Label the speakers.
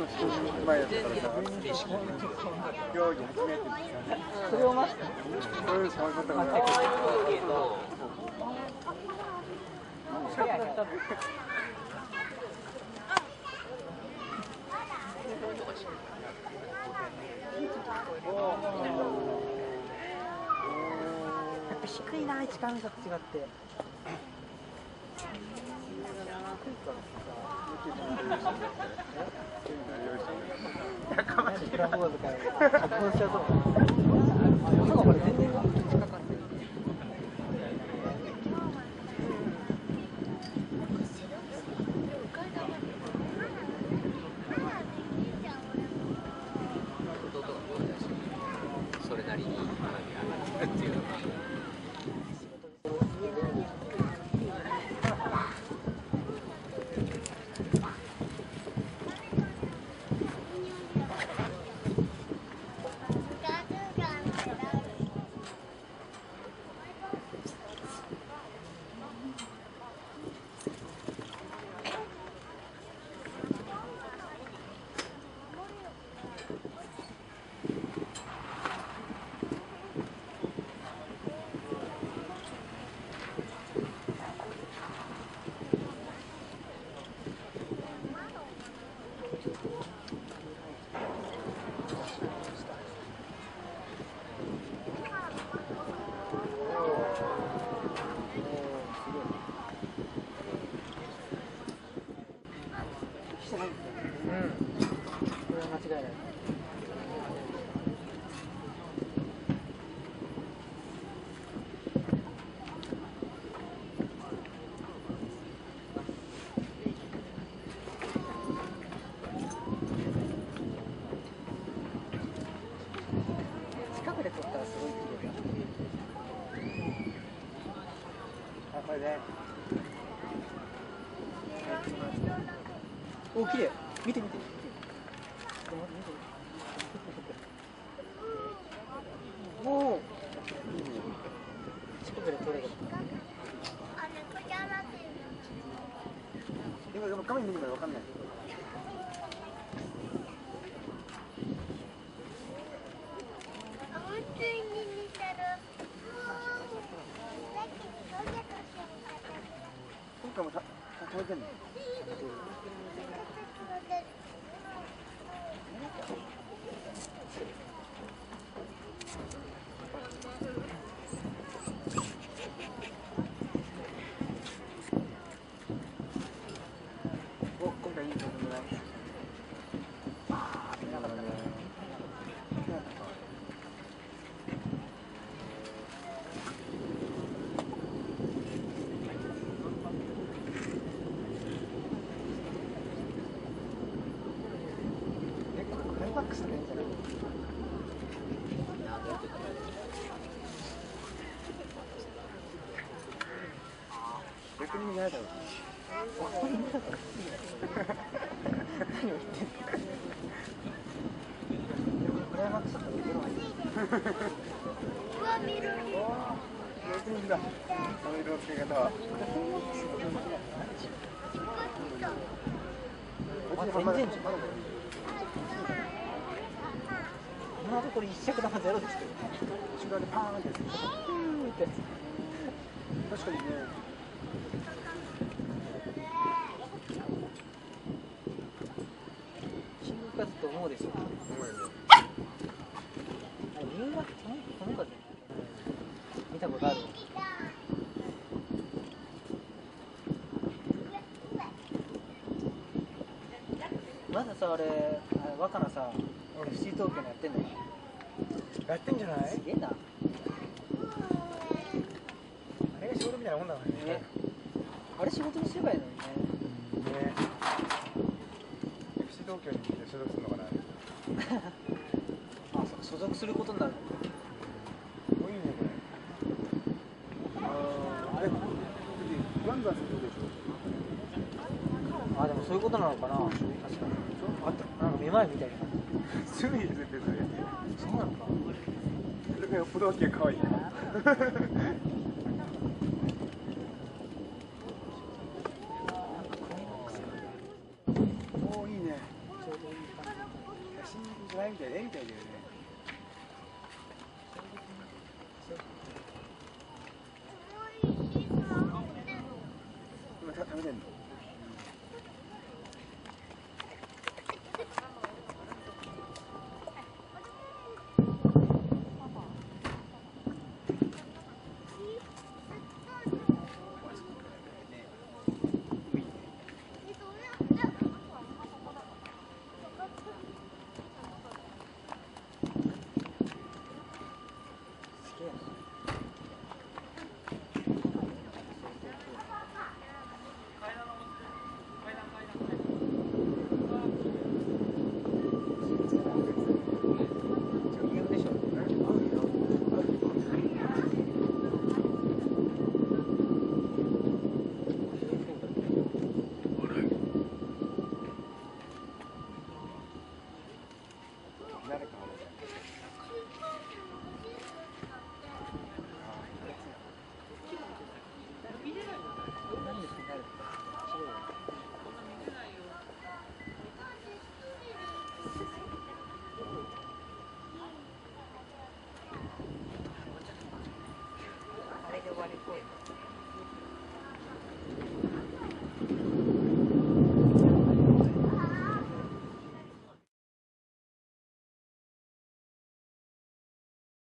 Speaker 1: つも1人前だったからさ、競技初めてそれを待って、そういう顔だったから。やっぱ低いな、一番さと違って。やかましいな。
Speaker 2: それなりに花火が上がるっていうのが。これは間違いない。近くで撮ったらすごい綺麗だ。あ、これね。お、綺麗。見て見て。おお。近くで撮れる。でも画面見るからわかんない。今回も食べてんの？お、今回いいとこじゃない。見なかったね。クライマックスとかいいんじゃない？逆に見ないだろう。あ、これ見たから何を言ってんの？クライマックスだったら受けろ。うわ、緑。緑だ。この色の付け方は。全然違う。このところ一尺玉ゼロですけど。後ろでパーンってやつ。確かにね。シングルカズと思うでしょ。思うよね。理由はこの風。見たことある。まださ、あれ若菜さ、FC 東京のやってんのかな。やってんじゃない？すげえな。あれが仕事みたいなもんだからね。あれ仕事にすればいいのにね。ね。FC 東京に所属するのかな。あ、所属することになるのか。すごいねこれ。あれガンガンするでしょ。あ、でもそういうことなのかな。確かに。あった。なんかめまいみたいな。すぐに全然そうなのか。それがよっぽどわけが可愛いな。おお、いいね。ちょうどいい。
Speaker 1: 誰か